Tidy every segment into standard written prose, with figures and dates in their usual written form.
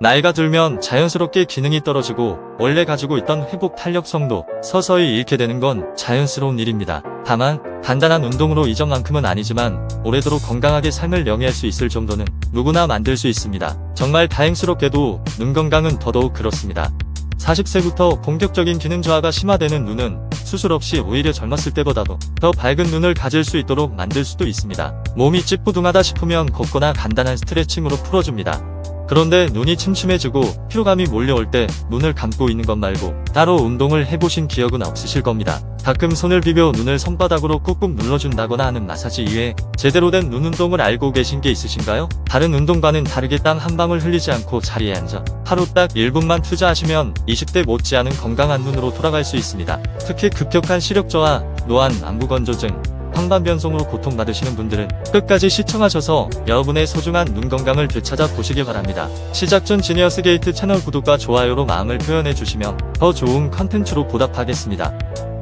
나이가 들면 자연스럽게 기능이 떨어지고 원래 가지고 있던 회복 탄력성도 서서히 잃게 되는 건 자연스러운 일입니다. 다만 간단한 운동으로 이전만큼은 아니지만 오래도록 건강하게 삶을 영위할 수 있을 정도는 누구나 만들 수 있습니다. 정말 다행스럽게도 눈 건강은 더더욱 그렇습니다. 40세부터 본격적인 기능 저하가 심화되는 눈은 수술 없이 오히려 젊었을 때보다도 더 밝은 눈을 가질 수 있도록 만들 수도 있습니다. 몸이 찌뿌둥하다 싶으면 걷거나 간단한 스트레칭으로 풀어줍니다. 그런데 눈이 침침해지고 피로감이 몰려올 때 눈을 감고 있는 것 말고 따로 운동을 해보신 기억은 없으실 겁니다. 가끔 손을 비벼 눈을 손바닥으로 꾹꾹 눌러준다거나 하는 마사지 이외에 제대로 된 눈 운동을 알고 계신 게 있으신가요? 다른 운동과는 다르게 땀 한 방울 흘리지 않고 자리에 앉아 하루 딱 1분만 투자하시면 20대 못지않은 건강한 눈으로 돌아갈 수 있습니다. 특히 급격한 시력 저하, 노안, 안구 건조증, 황반변성으로 고통받으시는 분들은 끝까지 시청하셔서 여러분의 소중한 눈 건강을 되찾아 보시길 바랍니다. 시작 전 지니어스 게이트 채널 구독과 좋아요로 마음을 표현해 주시면 더 좋은 컨텐츠로 보답하겠습니다.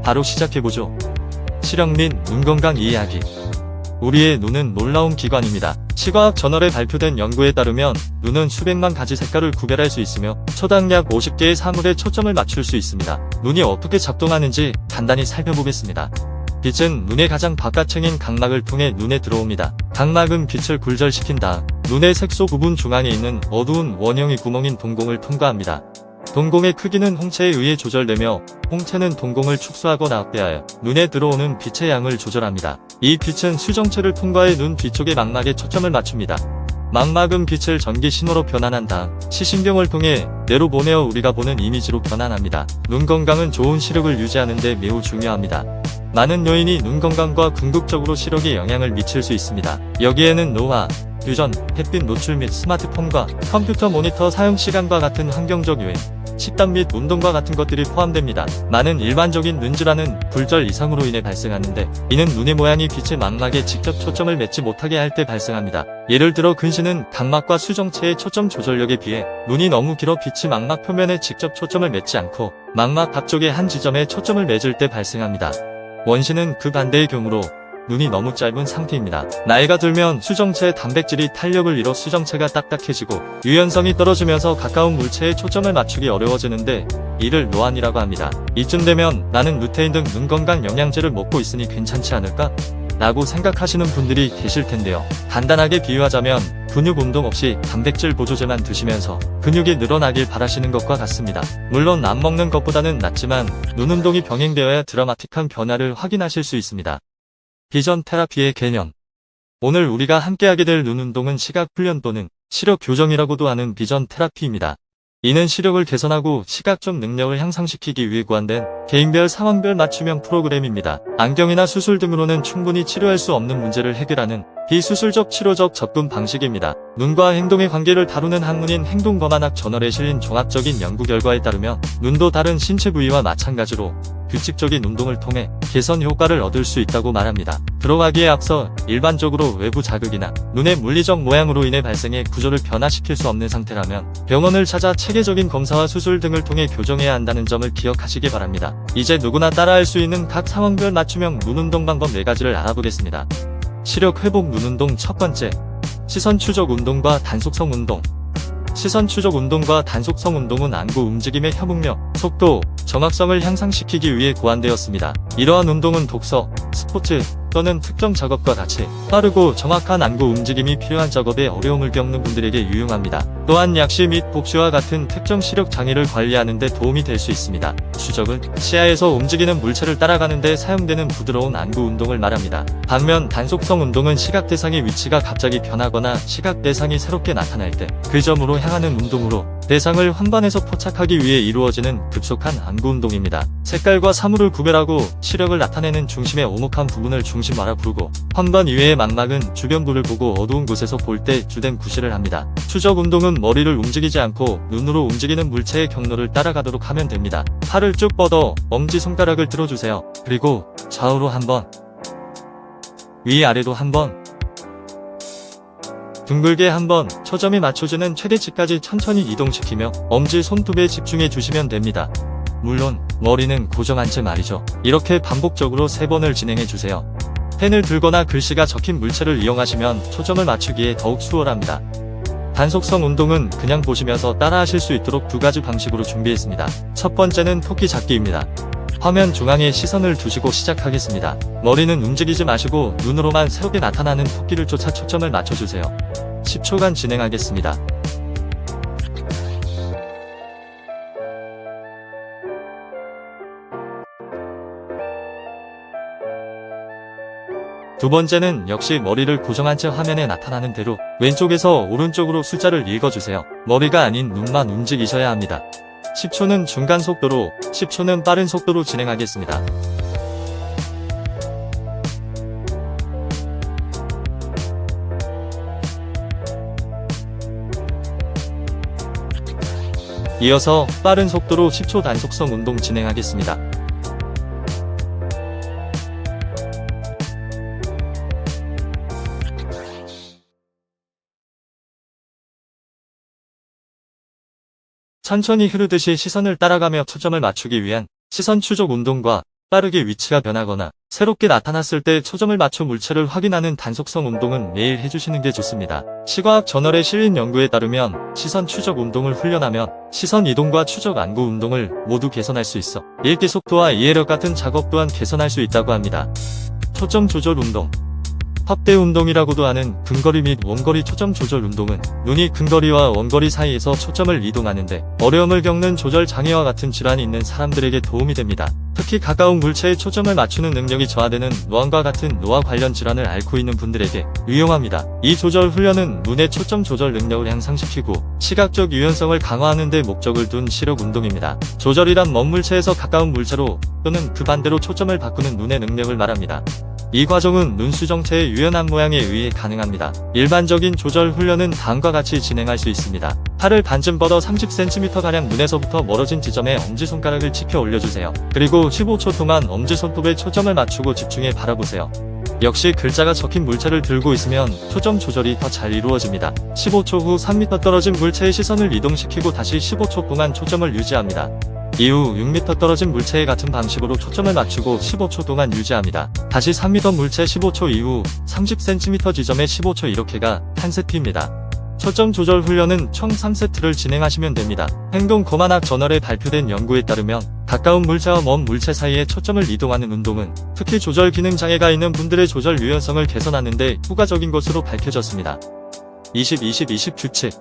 바로 시작해보죠. 시력 및 눈 건강 이야기. 우리의 눈은 놀라운 기관입니다. 시과학 저널에 발표된 연구에 따르면 눈은 수백만 가지 색깔을 구별할 수 있으며 초당 약 50개의 사물에 초점을 맞출 수 있습니다. 눈이 어떻게 작동하는지 간단히 살펴보겠습니다. 빛은 눈의 가장 바깥층인 각막을 통해 눈에 들어옵니다. 각막은 빛을 굴절시킨 다음 눈의 색소 부분 중앙에 있는 어두운 원형의 구멍인 동공을 통과합니다. 동공의 크기는 홍채에 의해 조절되며 홍채는 동공을 축소하거나 확대하여 눈에 들어오는 빛의 양을 조절합니다. 이 빛은 수정체를 통과해 눈 뒤쪽의 망막에 초점을 맞춥니다. 망막은 빛을 전기 신호로 변환한 다음 시신경을 통해 뇌로 보내어 우리가 보는 이미지로 변환합니다. 눈 건강은 좋은 시력을 유지하는 데 매우 중요합니다. 많은 요인이 눈 건강과 궁극적으로 시력에 영향을 미칠 수 있습니다. 여기에는 노화, 유전, 햇빛 노출 및 스마트폰과 컴퓨터 모니터 사용 시간과 같은 환경적 요인, 식단 및 운동과 같은 것들이 포함됩니다. 많은 일반적인 눈질환은 굴절 이상으로 인해 발생하는데 이는 눈의 모양이 빛의 망막에 직접 초점을 맺지 못하게 할 때 발생합니다. 예를 들어 근시는 각막과 수정체의 초점 조절력에 비해 눈이 너무 길어 빛이 망막 표면에 직접 초점을 맺지 않고 망막 앞쪽의 한 지점에 초점을 맺을 때 발생합니다. 원시는 그 반대의 경우로 눈이 너무 짧은 상태입니다. 나이가 들면 수정체의 단백질이 탄력을 잃어 수정체가 딱딱해지고 유연성이 떨어지면서 가까운 물체에 초점을 맞추기 어려워지는데 이를 노안이라고 합니다. 이쯤 되면 나는 루테인 등 눈 건강 영양제를 먹고 있으니 괜찮지 않을까? 라고 생각하시는 분들이 계실 텐데요. 간단하게 비유하자면 근육 운동 없이 단백질 보조제만 드시면서 근육이 늘어나길 바라시는 것과 같습니다. 물론 안 먹는 것보다는 낫지만 눈 운동이 병행되어야 드라마틱한 변화를 확인하실 수 있습니다. 비전 테라피의 개념. 오늘 우리가 함께하게 될 눈 운동은 시각 훈련 또는 시력 교정이라고도 하는 비전 테라피입니다. 이는 시력을 개선하고 시각적 능력을 향상시키기 위해 구현된 개인별 상황별 맞춤형 프로그램입니다. 안경이나 수술 등으로는 충분히 치료할 수 없는 문제를 해결하는 비수술적 치료적 접근 방식입니다. 눈과 행동의 관계를 다루는 학문인 행동검안학 저널에 실린 종합적인 연구 결과에 따르면 눈도 다른 신체 부위와 마찬가지로 규칙적인 운동을 통해 개선 효과를 얻을 수 있다고 말합니다. 들어가기에 앞서 일반적으로 외부 자극이나 눈의 물리적 모양으로 인해 발생해 구조를 변화시킬 수 없는 상태라면 병원을 찾아 체계적인 검사와 수술 등을 통해 교정해야 한다는 점을 기억하시기 바랍니다. 이제 누구나 따라할 수 있는 각 상황별 맞춤형 눈 운동 방법 4가지를 알아보겠습니다. 시력 회복 눈 운동 첫 번째, 시선 추적 운동과 단속성 운동. 시선 추적 운동과 단속성 운동은 안구 움직임의 협응력, 속도, 정확성을 향상시키기 위해 고안되었습니다. 이러한 운동은 독서, 스포츠 또는 특정 작업과 같이 빠르고 정확한 안구 움직임이 필요한 작업에 어려움을 겪는 분들에게 유용합니다. 또한 약시 및 복시와 같은 특정 시력 장애를 관리하는 데 도움이 될 수 있습니다. 추적은 시야에서 움직이는 물체를 따라가는 데 사용되는 부드러운 안구 운동을 말합니다. 반면 단속성 운동은 시각 대상의 위치가 갑자기 변하거나 시각 대상이 새롭게 나타날 때 그 점으로 향하는 운동으로 대상을 황반에서 포착하기 위해 이루어지는 급속한 안구 운동입니다. 색깔과 사물을 구별하고 시력을 나타내는 중심의 오목한 부분을 중심화라 부르고 황반 이외의 망막은 주변부를 보고 어두운 곳에서 볼 때 주된 구실을 합니다. 추적 운동은 머리를 움직이지 않고 눈으로 움직이는 물체의 경로를 따라가도록 하면 됩니다. 팔을 쭉 뻗어 엄지손가락을 들어주세요. 그리고 좌우로 한번, 위아래로 한번, 둥글게 한번 초점이 맞춰지는 최대치까지 천천히 이동시키며 엄지 손톱에 집중해 주시면 됩니다. 물론 머리는 고정한 채 말이죠. 이렇게 반복적으로 3번을 진행해 주세요. 펜을 들거나 글씨가 적힌 물체를 이용하시면 초점을 맞추기에 더욱 수월합니다. 단속성 운동은 그냥 보시면서 따라 하실 수 있도록 두 가지 방식으로 준비했습니다. 첫 번째는 토끼 잡기입니다. 화면 중앙에 시선을 두시고 시작하겠습니다. 머리는 움직이지 마시고 눈으로만 새롭게 나타나는 토끼를 쫓아 초점을 맞춰주세요. 10초간 진행하겠습니다. 두 번째는 역시 머리를 고정한 채 화면에 나타나는 대로 왼쪽에서 오른쪽으로 숫자를 읽어주세요. 머리가 아닌 눈만 움직이셔야 합니다. 10초는 중간 속도로, 10초는 빠른 속도로 진행하겠습니다. 이어서 빠른 속도로 10초 단속성 운동 진행하겠습니다. 천천히 흐르듯이 시선을 따라가며 초점을 맞추기 위한 시선 추적 운동과 빠르게 위치가 변하거나 새롭게 나타났을 때 초점을 맞춰 물체를 확인하는 단속성 운동은 매일 해주시는 게 좋습니다. 시과학 저널에 실린 연구에 따르면 시선 추적 운동을 훈련하면 시선 이동과 추적 안구 운동을 모두 개선할 수 있어 읽기 속도와 이해력 같은 작업 또한 개선할 수 있다고 합니다. 초점 조절 운동 확대 운동이라고도 하는 근거리 및 원거리 초점 조절 운동은 눈이 근거리와 원거리 사이에서 초점을 이동하는데 어려움을 겪는 조절 장애와 같은 질환이 있는 사람들에게 도움이 됩니다. 특히 가까운 물체에 초점을 맞추는 능력이 저하되는 노안과 같은 노화 관련 질환을 앓고 있는 분들에게 유용합니다. 이 조절 훈련은 눈의 초점 조절 능력을 향상시키고 시각적 유연성을 강화하는 데 목적을 둔 시력 운동입니다. 조절이란 먼 물체에서 가까운 물체로 또는 그 반대로 초점을 바꾸는 눈의 능력을 말합니다. 이 과정은 눈 수정체의 유연한 모양에 의해 가능합니다. 일반적인 조절 훈련은 다음과 같이 진행할 수 있습니다. 팔을 반쯤 뻗어 30cm가량 눈에서부터 멀어진 지점에 엄지손가락을 치켜 올려주세요. 그리고 15초 동안 엄지손톱에 초점을 맞추고 집중해 바라보세요. 역시 글자가 적힌 물체를 들고 있으면 초점 조절이 더 잘 이루어집니다. 15초 후 3m 떨어진 물체의 시선을 이동시키고 다시 15초 동안 초점을 유지합니다. 이후 6m 떨어진 물체에 같은 방식으로 초점을 맞추고 15초 동안 유지합니다. 다시 3m 물체 15초 이후 30cm 지점에 15초 이렇게가 한 세트입니다. 초점 조절 훈련은 총 3세트를 진행하시면 됩니다. 행동거만학 저널에 발표된 연구에 따르면 가까운 물체와 먼 물체 사이에 초점을 이동하는 운동은 특히 조절 기능 장애가 있는 분들의 조절 유연성을 개선하는 데 효과적인 것으로 밝혀졌습니다. 20-20-20 규칙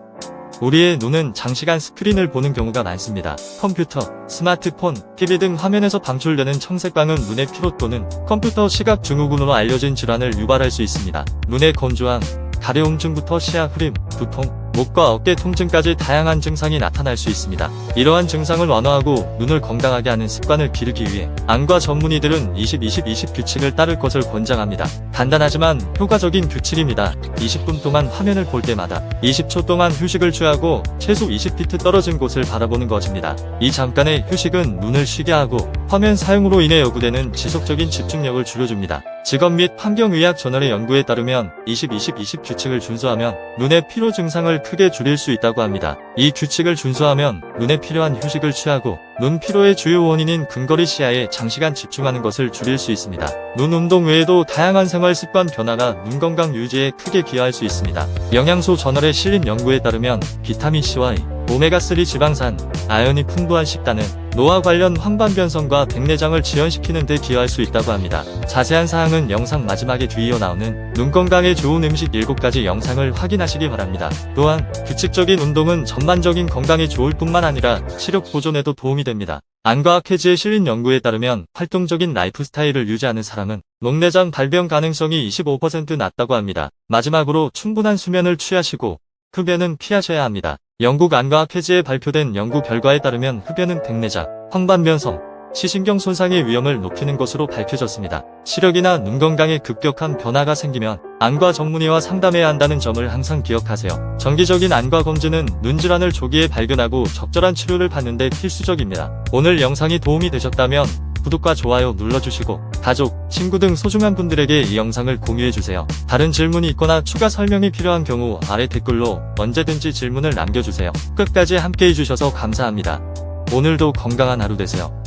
우리의 눈은 장시간 스크린을 보는 경우가 많습니다. 컴퓨터, 스마트폰, TV 등 화면에서 방출되는 청색광은 눈의 피로 또는 컴퓨터 시각 증후군으로 알려진 질환을 유발할 수 있습니다. 눈의 건조함, 가려움증부터 시야 흐림, 두통, 목과 어깨 통증까지 다양한 증상이 나타날 수 있습니다. 이러한 증상을 완화하고 눈을 건강하게 하는 습관을 기르기 위해 안과 전문의들은 20-20-20 규칙을 따를 것을 권장합니다. 간단하지만 효과적인 규칙입니다. 20분 동안 화면을 볼 때마다 20초 동안 휴식을 취하고 최소 20피트 떨어진 곳을 바라보는 것입니다. 이 잠깐의 휴식은 눈을 쉬게 하고 화면 사용으로 인해 요구되는 지속적인 집중력을 줄여줍니다. 직업 및 환경의학 저널의 연구에 따르면 20-20-20 규칙을 준수하면 눈의 피로 증상을 크게 줄일 수 있다고 합니다. 이 규칙을 준수하면 눈에 필요한 휴식을 취하고 눈 피로의 주요 원인인 근거리 시야에 장시간 집중하는 것을 줄일 수 있습니다. 눈 운동 외에도 다양한 생활 습관 변화가 눈 건강 유지에 크게 기여할 수 있습니다. 영양소 저널에 실린 연구에 따르면 비타민C와 오메가3 지방산, 아연이 풍부한 식단은 노화 관련 황반변성과 백내장을 지연시키는 데 기여할 수 있다고 합니다. 자세한 사항은 영상 마지막에 뒤이어 나오는 눈 건강에 좋은 음식 7가지 영상을 확인하시기 바랍니다. 또한 규칙적인 운동은 전반적인 건강에 좋을 뿐만 아니라 시력 보존에도 도움이 됩니다. 안과학 해지에 실린 연구에 따르면 활동적인 라이프 스타일을 유지하는 사람은 녹내장 발병 가능성이 25% 낮다고 합니다. 마지막으로 충분한 수면을 취하시고 흡연은 피하셔야 합니다. 영국 안과학 해지에 발표된 연구 결과에 따르면 흡연은 백내장, 황반변성, 시신경 손상의 위험을 높이는 것으로 밝혀졌습니다. 시력이나 눈 건강에 급격한 변화가 생기면 안과 전문의와 상담해야 한다는 점을 항상 기억하세요. 정기적인 안과 검진은 눈 질환을 조기에 발견하고 적절한 치료를 받는 데 필수적입니다. 오늘 영상이 도움이 되셨다면 구독과 좋아요 눌러주시고 가족, 친구 등 소중한 분들에게 이 영상을 공유해주세요. 다른 질문이 있거나 추가 설명이 필요한 경우 아래 댓글로 언제든지 질문을 남겨주세요. 끝까지 함께 해주셔서 감사합니다. 오늘도 건강한 하루 되세요.